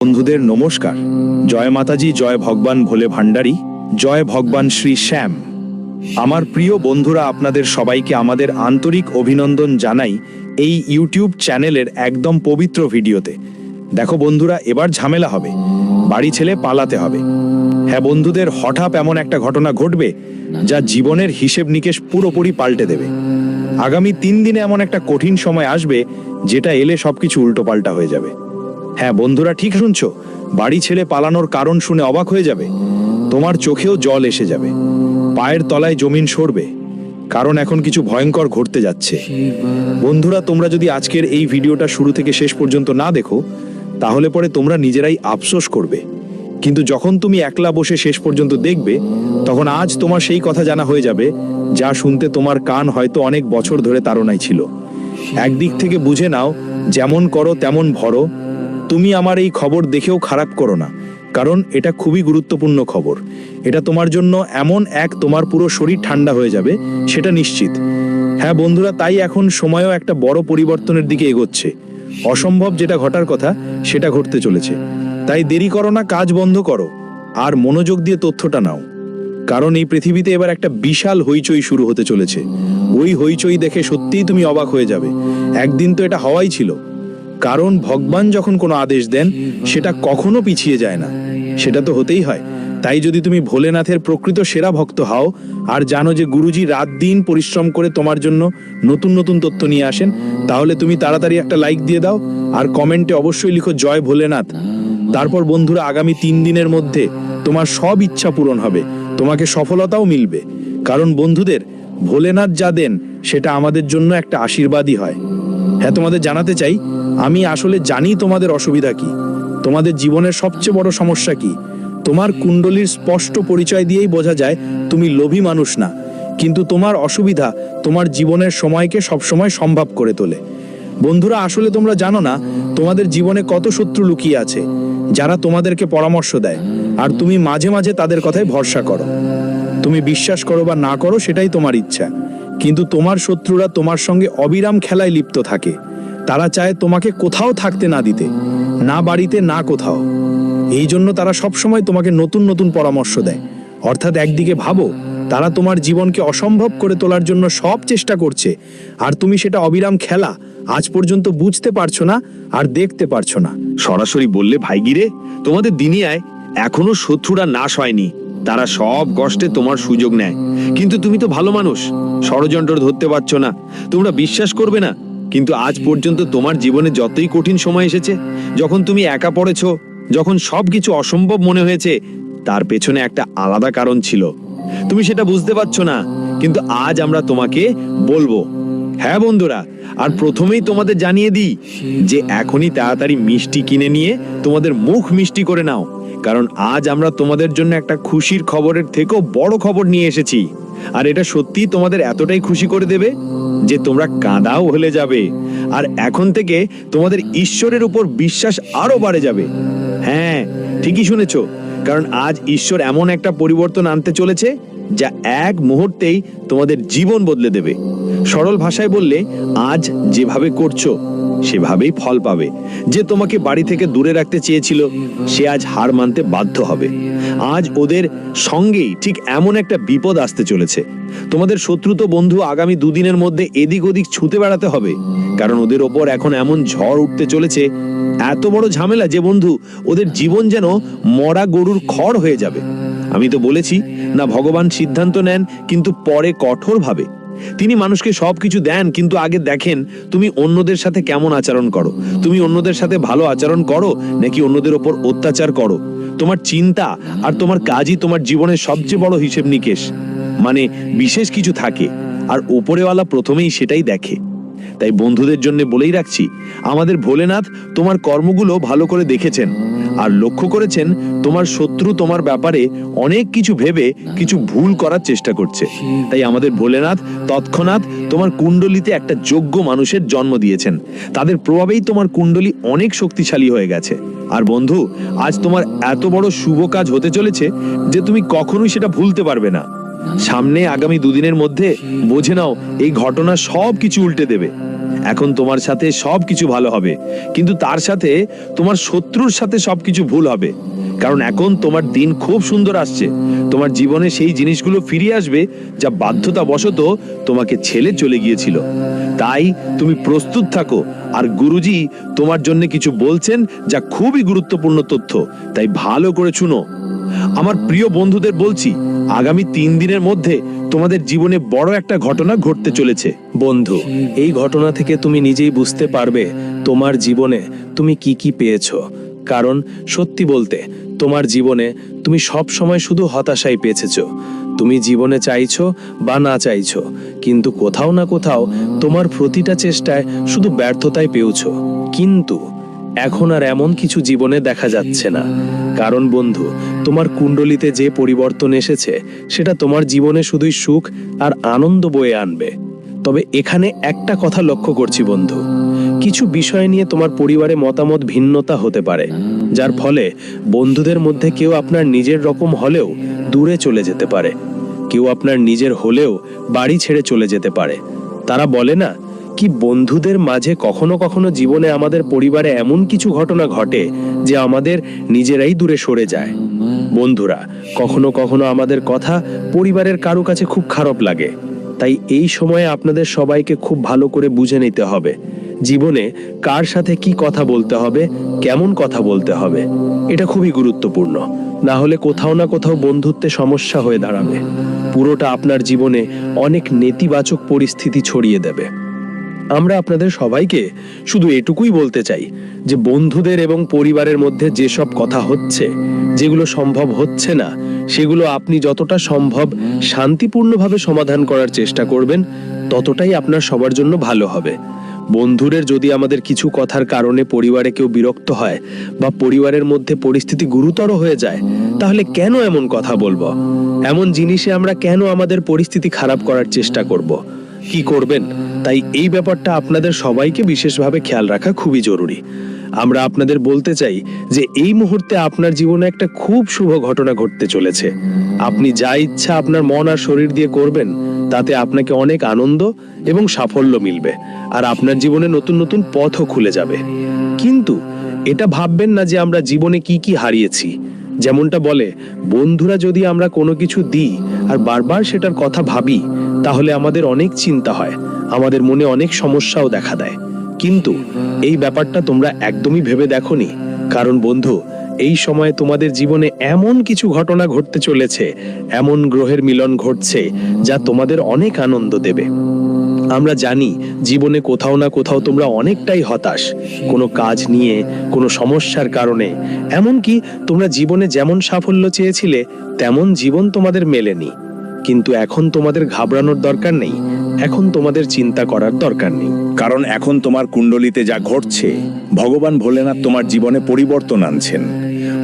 বন্ধুদের নমস্কার। জয় মাতাজি, জয় ভগবান ভোলে ভান্ডারী, জয় ভগবান শ্রী শ্যাম। আমার প্রিয় বন্ধুরা, আপনাদের সবাইকে আমাদের আন্তরিক অভিনন্দন জানাই এই ইউটিউব চ্যানেলের একদম পবিত্র ভিডিওতে। দেখো বন্ধুরা, এবার ঝামেলা হবে, বাড়ি ছেড়ে পালাতে হবে। হ্যাঁ বন্ধুদের, হঠাৎ এমন একটা ঘটনা ঘটবে যা জীবনের হিসেব নিকেশ পুরোপুরি পাল্টে দেবে। আগামী 3 দিনে এমন একটা কঠিন সময় আসবে যেটা এলে সবকিছু উল্টোপাল্টা হয়ে যাবে। হ্যাঁ বন্ধুরা, ঠিক শুনছো, বাড়ি ছেড়ে পালানোর কারণ শুনে অবাক হয়ে যাবে। তোমার চোখেও জল এসে যাবে, পায়ের তলায় জমিন সরবে, কারণ এখন কিছু ভয়ঙ্কর ঘটতে যাচ্ছে। বন্ধুরা, তোমরা যদি আজকের এই ভিডিওটা শুরু থেকে শেষ পর্যন্ত না দেখো, তাহলে পরে তোমরা নিজেরাই আফসোস করবে। কিন্তু যখন তুমি একলা বসে শেষ পর্যন্ত দেখবে, তখন আজ তোমার সেই কথা জানা হয়ে যাবে যা শুনতে তোমার কান হয়তো অনেক বছর ধরে তাড়নায় ছিল। একদিক থেকে বুঝে নাও, যেমন করো তেমন ভরো। তুমি আমার এই খবর দেখেও খারাপ করো না, কারণ এটা খুবই গুরুত্বপূর্ণ খবর। এটা তোমার জন্য এমন তোমার পুরো শরীর ঠান্ডা হয়ে যাবে, সেটা নিশ্চিত। হ্যাঁ বন্ধুরা, তাই এখন সময়ও একটা বড় পরিবর্তনের দিকে এগোচ্ছে। অসম্ভব যেটা ঘটার কথা সেটা ঘটতে চলেছে। তাই দেরি করো না, কাজ বন্ধ করো আর মনোযোগ দিয়ে তথ্যটা নাও, কারণ এই পৃথিবীতে এবার একটা বিশাল হইচই শুরু হতে চলেছে। ওই হইচই দেখে সত্যিই তুমি অবাক হয়ে যাবে। একদিন তো এটা হওয়াই ছিল, কারণ ভগবান যখন কোনো আদেশ দেন সেটা কখনো পিছিয়ে যায় না, সেটা তো হতেই হয়। তাই যদি তুমি ভোলেনাথের প্রকৃত সেরা ভক্ত হও আর জানো যে গুরুজি রাত দিন পরিশ্রম করে তোমার জন্য নতুন নতুন তথ্য নিয়ে আসেন, তাহলে তুমি তাড়াতাড়ি একটা লাইক দিয়ে দাও আর কমেন্টে অবশ্যই লিখো জয় ভোলেনাথ। তারপর বন্ধুরা, আগামী 3 দিনের মধ্যে তোমার সব ইচ্ছা পূরণ হবে, তোমাকে সফলতাও মিলবে। কারণ বন্ধুদের, ভোলেনাথ যা দেন সেটা আমাদের জন্য একটা আশীর্বাদই হয়। হ্যাঁ, তোমাদের জানাতে চাই, আমি আসলে জানি তোমাদের অসুবিধা কি, তোমাদের জীবনের সবচেয়ে বড় সমস্যা কি। তোমার কুণ্ডলীর স্পষ্ট পরিচয় দিয়েই বোঝা যায় তুমি লোভী মানুষ না, কিন্তু তোমার অসুবিধা তোমার জীবনের সময়কে সবসময় সম্ভব করে তোলে। বন্ধুরা, আসলে তোমরা জানো না তোমাদের জীবনে কত শত্রু লুকিয়ে আছে, যারা তোমাদেরকে পরামর্শ দেয় আর তুমি মাঝে মাঝে তাদের কথায় ভরসা করো। তুমি বিশ্বাস করো বা না করো সেটাই তোমার ইচ্ছা, কিন্তু তোমার শত্রুরা তোমার সঙ্গে অবিরাম খেলায় লিপ্ত থাকে। তারা চায় তোমাকে কোথাও থাকতে না দিতে, না বাড়িতে না কোথাও। এই জন্য তারা সবসময় তোমাকে নতুন নতুন পরামর্শ দেয়। অর্থাৎ একদিকে ভাবো, তারা তোমার জীবনকে অসম্ভব করে তোলার জন্য সব চেষ্টা করছে, আর তুমি সেটা অবিরাম খেলা আজ পর্যন্ত বুঝতে পারছো না আর দেখতে পারছো না। সরাসরি বললে ভাইগিরে, তোমাদের দুনিয়ায় এখনো শত্রুরা নাশ হয়নি। তারা সব কষ্টে তোমার সুযোগ নেয়, কিন্তু তুমি তো ভালো মানুষ, ষড়যন্ত্র ধরতে পারছো না। তোমরা বিশ্বাস করবে না, কিন্তু আজ পর্যন্ত তোমার জীবনে যতই কঠিন সময় এসেছে, যখন তুমি একা পড়েছো, যখন সবকিছু অসম্ভব মনে হয়েছে, তার পেছনে একটা আলাদা কারণ ছিল। তুমি সেটা বুঝতে পারছো না, কিন্তু আজ আমরা তোমাকে বলবো। হ্যাঁ বন্ধুরা, আর প্রথমেই তোমাদের জানিয়ে দিই যে এখনই তাড়াতাড়ি মিষ্টি কিনে নিয়ে তোমাদের মুখ মিষ্টি করে নাও, কারণ আজ আমরা তোমাদের জন্য একটা খুশির খবরের থেকেও বড় খবর নিয়ে এসেছি। আর এটা সত্যি তোমাদের এতটাই খুশি করে দেবে যে তোমরা কাঁদাও হলে যাবে, আর এখন থেকে তোমাদের ঈশ্বরের উপর বিশ্বাস আরো বাড়ে যাবে। হ্যাঁ, ঠিকই শুনেছো, কারণ আজ ঈশ্বর এমন একটা পরিবর্তন আনতে চলেছে যা এক মুহূর্তেই তোমাদের জীবন বদলে দেবে। সরল ভাষায় বললে, আজ যেভাবে করছো সেভাবেই ফল পাবে। যে তোমাকে বাড়ি থেকে দূরে রাখতে চেয়েছিল, সে আজ হার মানতে বাধ্য হবে। আজ ওদের সঙ্গেই ঠিক এমন একটা বিপদ আসতে চলেছে। তোমাদের শত্রুত বন্ধু আগামী 2 দিনের মধ্যে এদিক ওদিক ছুঁতে বেড়াতে হবে, কারণ ওদের ওপর এখন এমন ঝড় উঠতে চলেছে, এত বড় ঝামেলা যে বন্ধু, ওদের জীবন যেন মরা গরুর খড় হয়ে যাবে। আমি তো বলেছি না, ভগবান সিদ্ধান্ত নেন কিন্তু পরে কঠোরভাবে। তিনি মানুষকে সবকিছু দেন, কিন্তু আগে দেখেন তুমি অন্যদের সাথে কেমন আচরণ করো। তুমি অন্যদের সাথে ভালো আচরণ করো নাকি অন্যদের ওপর অত্যাচার করো। তোমার চিন্তা আর তোমার কাজই তোমার জীবনের সবচেয়ে বড় হিসেব নিকেশ। মানে বিশেষ কিছু থাকে, আর উপরেওয়ালা প্রথমেই সেটাই দেখে। তাই বন্ধুদের জন্য বলেই রাখছি, আমাদের ভোলেনাথ তোমার কর্মগুলো ভালো করে দেখেছেন আর লক্ষ্য করেছেন তোমার শত্রু তোমার ব্যাপারে অনেক কিছু ভেবে কিছু ভুল করার চেষ্টা করছে। তাই আমাদের ভোলেনাথ তৎক্ষণাৎ তোমার কুণ্ডলিতে একটা যোগ্য মানুষের জন্ম দিয়েছেন। তাদের প্রভাবেই তোমার কুণ্ডলী অনেক শক্তিশালী হয়ে গেছে। আর বন্ধু, আজ তোমার এত বড় শুভ কাজ হতে চলেছে যে তুমি কখনোই সেটা ভুলতে পারবে না। সামনে আগামী 2 দিনের মধ্যে বুঝে নাও, এই ঘটনা সব কিছু উল্টে দেবে। এখন তোমার সাথে সবকিছু ভালো হবে, কিন্তু তার সাথে তোমার শত্রুর সাথে সবকিছু ভুল হবে। কারণ এখন তোমার দিন খুব সুন্দর আসছে। তোমার জীবনে সেই জিনিসগুলো ফিরে আসবে যা বাধ্যতাবশত তোমাকে ছেড়ে চলে গিয়েছিল। তাই তুমি প্রস্তুত থাকো। আর গুরুজি তোমার জন্য কিছু বলছেন যা খুবই গুরুত্বপূর্ণ তথ্য, তাই ভালো করে শুনো। আমার প্রিয় বন্ধুদের বলছি, আগামী 3 দিনের মধ্যে তোমাদের জীবনে বড় একটা ঘটনা ঘটতে চলেছে। বন্ধু, এই ঘটনা থেকে তুমি নিজেই বুঝতে পারবে তোমার জীবনে তুমি কি কি পেয়েছো। কারণ সত্যি বলতে তোমার জীবনে তুমি সব সময় শুধু হতাশাই পেয়েছো। তুমি জীবনে চাইছো বা না চাইছো, কিন্তু কোথাও না কোথাও তোমার প্রতিটা চেষ্টায় শুধু ব্যর্থতাই পেয়েছো। কিন্তু এখন আর এমন কিছু জীবনে দেখা যাচ্ছে না। কারণ বন্ধু, তোমার কুণ্ডলিতে যে পরিবর্তন এসেছে সেটা তোমার জীবনে শুধুই সুখ আর আনন্দ বয়ে আনবে। তবে এখানে একটা কথা লক্ষ্য করছি বন্ধু, কিছু বিষয় নিয়ে তোমার পরিবারে মতামত ভিন্নতা হতে পারে, যার ফলে বন্ধুদের মধ্যে কেউ আপনার নিজের রকম হলেও দূরে চলে যেতে পারে, কেউ আপনার নিজের হলেও বাড়ি ছেড়ে চলে যেতে পারে। তারা বলে না কি, বন্ধুদের মাঝে কখনো কখনো জীবনে আমাদের পরিবারে এমন কিছু ঘটনা ঘটে যে আমাদের নিজেরাই দূরে সরে যায়। বন্ধুরা, কখনো কখনো আমাদের কথা পরিবারের কারো কাছে খুব খারাপ লাগে। তাই এই সময়ে আপনাদের সবাইকে খুব ভালো করে বুঝে নিতে হবে জীবনে কার সাথে কি কথা বলতে হবে, কেমন কথা বলতে হবে। এটা খুবই গুরুত্বপূর্ণ। না হলে কোথাও না কোথাও বন্ধুত্বে সমস্যা হয়ে দাঁড়াবে। পুরোটা আপনার জীবনে অনেক নেতিবাচক পরিস্থিতি ছড়িয়ে দেবে। আমরা আপনাদের সবাইকে শুধু এটুকুই বলতে চাই যে বন্ধুদের এবং পরিবারের মধ্যে যেসব কথা হচ্ছে, যেগুলো সম্ভব হচ্ছে না, সেগুলো আপনি যতটা সম্ভব শান্তিপূর্ণভাবে সমাধান করার চেষ্টা করবেন, ততটাই আপনার সবার জন্য ভালো হবে। বন্ধুদের যদি আমাদের কিছু কথার কারণে পরিবারে কেউ বিরক্ত হয় বা পরিবারের মধ্যে পরিস্থিতি গুরুতর হয়ে যায়, তাহলে কেন এমন কথা বলবো? এমন জিনিসে আমরা কেন আমাদের পরিস্থিতি খারাপ করার চেষ্টা করব? কি করবেন? তাই এই ব্যাপারটা আপনাদের সবাইকে বিশেষভাবে খেয়াল রাখা খুবই জরুরি। আমরা আপনাদের বলতে চাই যে এই মুহূর্তে আপনার জীবনে একটা খুব শুভ ঘটনা ঘটতে চলেছে। আপনি যা ইচ্ছা আপনার মন আর শরীর দিয়ে করবেন, তাতে আপনাকে অনেক আনন্দ এবং সাফল্য মিলবে, আর আপনার জীবনে নতুন নতুন পথও খুলে যাবে। কিন্তু এটা ভাববেন না যে আমরা জীবনে কি কি হারিয়েছি। যেমনটা বলে, বন্ধুরা যদি আমরা কোনো কিছু দিই আর বারবার সেটার কথা ভাবি, তাহলে আমাদের অনেক চিন্তা হয়, আমাদের মনে অনেক সমস্যাও দেখা দেয়। কিন্তু এই ব্যাপারটা তোমরা একদমই ভেবে দেখোনি। কারণ বন্ধু, এই সময় তোমাদের জীবনে এমন কিছু ঘটনা ঘটতে চলেছে, এমন গ্রহের মিলন ঘটছে যা তোমাদের অনেক আনন্দ দেবে। আমরা জানি জীবনে কোথাও না কোথাও তোমরা অনেকটাই হতাশ, কোনো কাজ নিয়ে, কোনো সমস্যার কারণে। এমনকি তোমরা জীবনে যেমন সাফল্য চেয়েছিলে তেমন জীবন তোমাদের মেলেনি। কিন্তু এখন তোমাদের ঘাবড়ানোর দরকার নেই, এখন তোমাদের চিন্তা করার দরকার নেই। কারণ এখন তোমার কুণ্ডলিতে যা ঘটছে, ভগবান ভোলেনাথ তোমার জীবনে পরিবর্তন আনছেন।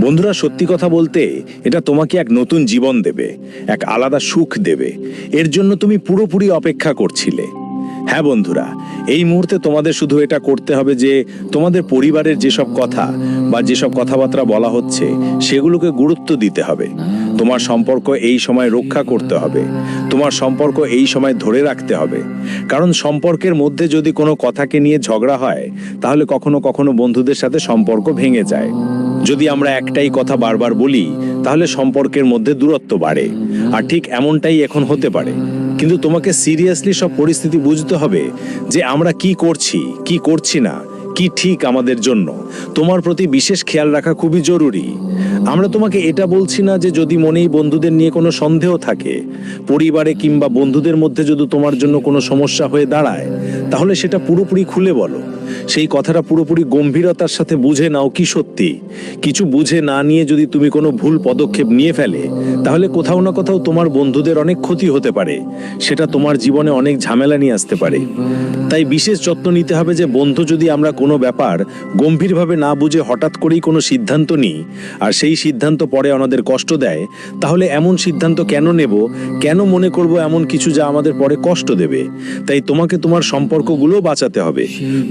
বন্ধুরা, সত্যি কথা বলতে এটা তোমাকে এক নতুন জীবন দেবে, এক আলাদা সুখ দেবে। এর জন্য তুমি পুরোপুরি অপেক্ষা করছিলে। হ্যাঁ বন্ধুরা, এই মুহূর্তে তোমাদের শুধু এটা করতে হবে যে তোমাদের পরিবারের যেসব কথা বা যেসব কথাবার্তা বলা হচ্ছে সেগুলোকে গুরুত্ব দিতে হবে। তোমার সম্পর্ক এই সময় রক্ষা করতে হবে, তোমার সম্পর্ক এই সময় ধরে রাখতে হবে। কারণ সম্পর্কের মধ্যে যদি কোনো কথাকে নিয়ে ঝগড়া হয়, তাহলে কখনো কখনো বন্ধুদের সাথে সম্পর্ক ভেঙে যায়। যদি আমরা একটাই কথা বারবার বলি, তাহলে সম্পর্কের মধ্যে দূরত্ব বাড়ে। আর ঠিক এমনটাই এখন হতে পারে। কিন্তু তোমাকে সিরিয়াসলি সব পরিস্থিতি বুঝতে হবে যে আমরা কি করছি, কি করছি না, কি ঠিক আমাদের জন্য। তোমার প্রতি বিশেষ খেয়াল রাখা খুবই জরুরি। আমরা তোমাকে এটা বলছি না যে যদি মনেই বন্ধুদের নিয়ে কোনো সন্দেহ থাকে, পরিবারে কিংবা বন্ধুদের মধ্যে যদি তোমার জন্য কোনো সমস্যা হয়ে দাঁড়ায়, তাহলে সেটা পুরোপুরি খুলে বলো। সেই কথাটা পুরোপুরি গম্ভীরতার সাথে বুঝে নাও কি সত্যি। কিছু বুঝে না নিয়ে যদি তুমি কোনো ভুল পদক্ষেপ নিয়ে ফেলে, তাহলে কোথাও না কোথাও তোমার বন্ধুদের অনেক ক্ষতি হতে পারে। সেটা তোমার জীবনে অনেক ঝামেলা নিয়ে আসতে পারে। তাই বিশেষ যত্ন নিতে হবে যে বন্ধু যদি আমরা কোনো ব্যাপার গম্ভীরভাবে না বুঝে হঠাৎ করেই কোনো সিদ্ধান্ত নিই, আর সেই সিদ্ধান্ত পরে আমাদের কষ্ট দেয়, তাহলে এমন সিদ্ধান্ত কেন নেব, কেন মনে করব এমন কিছু যা আমাদের পরে কষ্ট দেবে। তাই তোমাকে তোমার সম্পর্কগুলো বাঁচাতে হবে,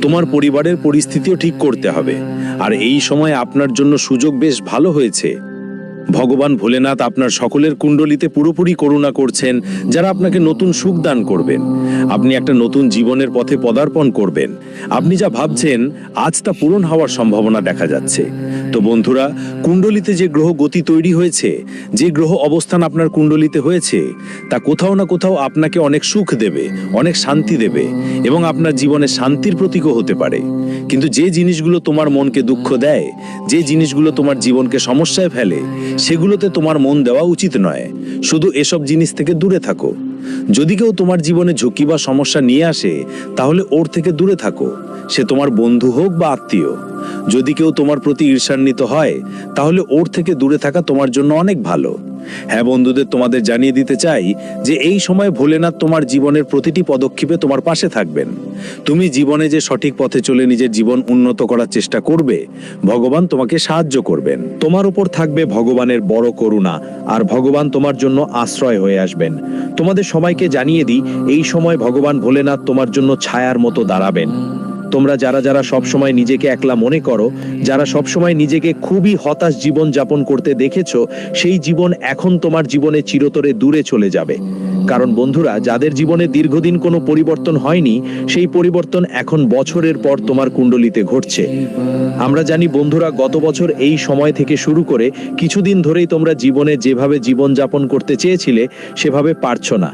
তোমার পরিবারের পরিস্থিতিও ঠিক করতে হবে। আর এই সময় আপনার জন্য সুযোগ বেশ ভালো হয়েছে। ভগবান ভোলেনাথ আপনার সকলের কুণ্ডলিতে পুরোপুরি করুণা করছেন, যারা আপনাকে নতুন সুখ দান করবেন। আপনি একটা নতুন জীবনের পথে পদার্পণ করবেন। আপনি যা ভাবছেন আজ তা পূরণ হওয়ার সম্ভাবনা দেখা যাচ্ছে। তো বন্ধুরা, কুণ্ডলিতে যে গ্রহ গতি তৈরি হয়েছে, যে গ্রহ অবস্থান আপনার কুণ্ডলিতে হয়েছে, তা কোথাও না কোথাও আপনাকে অনেক সুখ দেবে, অনেক শান্তি দেবে এবং আপনার জীবনে শান্তির প্রতীকও হতে পারে। কিন্তু যে জিনিসগুলো তোমার মনকে দুঃখ দেয়, যে জিনিসগুলো তোমার জীবনকে সমস্যায় ফেলে, সেগুলোতে তোমার মন দেওয়া উচিত নয়। শুধু এসব জিনিস থেকে দূরে থাকো। যদি কেউ তোমার জীবনে ঝুঁকি বা সমস্যা নিয়ে আসে, তাহলে ওর থেকে দূরে থাকো, সে তোমার বন্ধু হোক বা আত্মীয়। যদি কেউ তোমার প্রতি ঈর্ষান্বিত হয়, তাহলে ওর থেকে দূরে থাকা তোমার জন্য অনেক ভালো। হ্যাঁ বন্ধুদের, তোমাদের জানিয়ে দিতে চাই যে এই সময় ভোলেনাথ তোমার জীবনের প্রতিটি পদক্ষেপে তোমার পাশে থাকবেন। তুমি জীবনে যে সঠিক পথে চলে নিজের জীবন উন্নত করার চেষ্টা করবে, ভগবান তোমাকে সাহায্য করবেন। তোমার উপর থাকবে ভগবানের বড় করুণা, আর ভগবান তোমার জন্য আশ্রয় হয়ে আসবেন। তোমাদের সবাইকে জানিয়ে দিই, এই সময় ভগবান ভোলেনাথ তোমার জন্য ছায়ার মতো দাঁড়াবেন। তোমরা যারা যারা সবসময় নিজেকে একলা মনে করো, যারা সবসময় নিজেকে খুবই হতাশ জীবন যাপন করতে দেখেছো, সেই জীবন এখন তোমার জীবনে চিরতরে দূরে চলে যাবে। কারণ বন্ধুরা, যাদের জীবনে দীর্ঘদিন কোনো পরিবর্তন হয়নি, সেই পরিবর্তন এখন বছরের পর তোমার কুণ্ডলিতে ঘটছে। আমরা জানি বন্ধুরা, গত বছর এই সময় থেকে শুরু করে কিছুদিন ধরেই তোমরা জীবনে যেভাবে জীবন যাপন করতে চেয়েছিলে, সেভাবে পারছো না।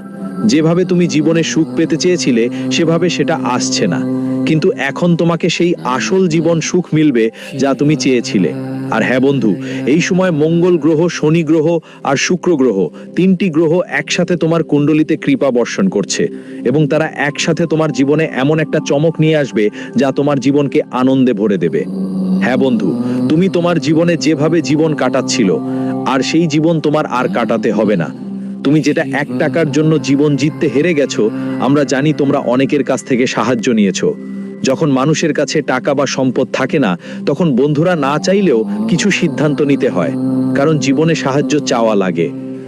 যেভাবে তুমি জীবনে সুখ পেতে চেয়েছিলে, সেভাবে সেটা আসছে না। কিন্তু এখন তোমাকে সেই আসল জীবন সুখ মিলবে যা তুমি চেয়েছিলে। আর হ্যাঁ বন্ধু, এই সময় মঙ্গল গ্রহ, শনি গ্রহ আর শুক্র গ্রহ, তিনটি গ্রহ একসাথে তোমার কুণ্ডলিতে কৃপা বর্ষণ করছে এবং তারা একসাথে তোমার জীবনে এমন একটা চমক নিয়ে আসবে যা তোমার জীবনকে আনন্দে ভরে দেবে। হ্যাঁ বন্ধু, তুমি তোমার জীবনে যেভাবে জীবন কাটাচ্ছিল, আর সেই জীবন তোমার আর কাটাতে হবে না। তুমি যেটা 1 টাকার জন্য জীবন জিততে হেরে গেছো, আমরা জানি তোমরা অনেকের কাছ থেকে সাহায্য নিয়েছো। যখন মানুষের কাছে টাকা বা সম্পদ থাকে না, তখন বন্ধুরা না চাইলেও কিছু সিদ্ধান্ত নিতে হয়, কারণ জীবনে সাহায্য চাওয়া লাগে।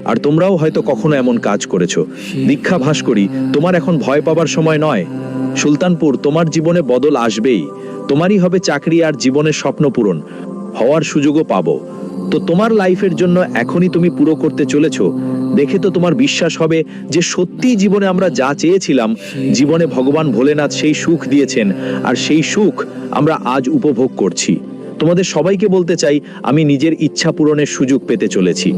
আর তোমরাও হয়তো কখনো এমন কাজ করেছো। দীক্ষা ভাস্করী, তোমার এখন ভয় পাবার সময় নয়। সুলতানপুর, তোমার জীবনে বদল আসবেই। তোমারই হবে চাকরি আর জীবনের স্বপ্ন পূরণ হওয়ার সুযোগও পাবো। তো তোমার লাইফের জন্য এখনই তুমি পুরো করতে চলেছো। দেখে তো তোমার বিশ্বাস হবে যে সত্যিই জীবনে আমরা যা চেয়েছিলাম, জীবনে ভগবান ভোলেনাথ সেই সুখ দিয়েছেন, আর সেই সুখ আমরা আজ উপভোগ করছি। তোমাদের সবাইকে বলতে চাই, আমি নিজের ইচ্ছা পূরণের সুযোগ পেতে চলেছি।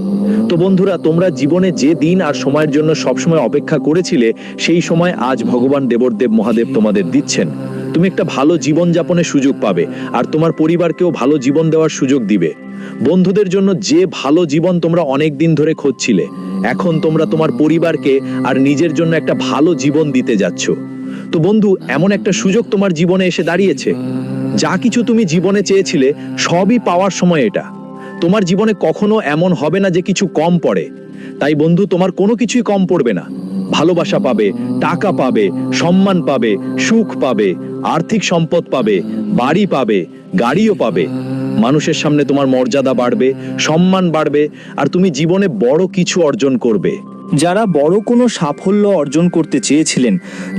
তো বন্ধুরা, তোমরা জীবনে যে দিন আর সময়ের জন্য সবসময় অপেক্ষা করেছিলে, সেই সময় আজ ভগবান দেবদেব মহাদেব তোমাদের দিচ্ছেন। তুমি একটা ভালো জীবন যাপনের সুযোগ পাবে, আর তোমার পরিবারকেও ভালো জীবন দেওয়ার সুযোগ দিবে। বন্ধুদের জন্য যে ভালো জীবন তোমরা অনেক দিন ধরে খুঁজছিলে, এখন তোমরা তোমার পরিবারকে আর নিজের জন্য একটা ভালো জীবন দিতে যাচ্ছ। তো বন্ধু, এমন একটা সুযোগ তোমার জীবনে এসে দাঁড়িয়েছে। যা কিছু তুমি জীবনে চেয়েছিলে, সবই পাওয়ার সময় এটা। তোমার জীবনে কখনো এমন হবে না যে কিছু কম পড়ে। তাই বন্ধু, তোমার কোনো কিছুই কম পড়বে না। ভালোবাসা পাবে, টাকা পাবে, সম্মান পাবে, সুখ পাবে, আর্থিক সম্পদ পাবে, বাড়ি পাবে, গাড়িও পাবে। মানুষের সামনে তোমার মর্যাদা বাড়বে, সম্মান বাড়বে, আর তুমি জীবনে বড় কিছু অর্জন করবে। যারা বড় কোনো সাফল্য অর্জন করতে চেয়েছিলেন,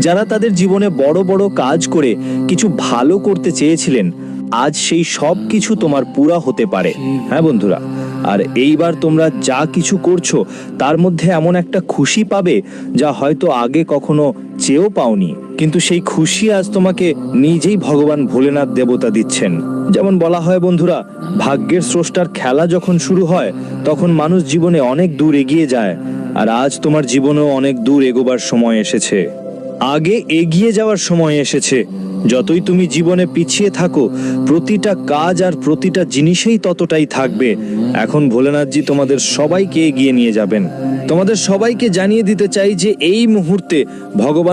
যারা তাদের জীবনে বড় বড় কাজ করে কিছু ভালো করতে চেয়েছিলেন, আজ সেই সব কিছু তোমার পুরা হতে পারে। হ্যাঁ বন্ধুরা, আর এইবার তোমরা যা কিছু করছো তার মধ্যে এমন একটা খুশি পাবে যা হয়তো আগে কখনো চেয়েও পাওনি। কিন্তু সেই খুশি আজ তোমাকে নিজেই ভগবান ভোলেনাথ দেবতা দিচ্ছেন। যেমন বলা হয় বন্ধুরা, ভাগ্যের স্রষ্টার খেলা যখন শুরু হয়, তখন মানুষ জীবনে অনেক দূর এগিয়ে যায়। আর আজ তোমার জীবনেও অনেক দূর এগোবার সময় এসেছে। আগে এগিয়ে যাওয়ার সময় এসেছে। যতই তুমি জীবনে পিছিয়ে থাকো, প্রতিটা কাজ আর প্রতিটা জিনিসেই ততটাই থাকবে। এখন ভোলেনাথজি তোমাদের সবাইকে এগিয়ে নিয়ে যাবেন। তোমাদের সবাইকে জানিয়ে দিতে চাই যে এই মুহূর্তে ভগবান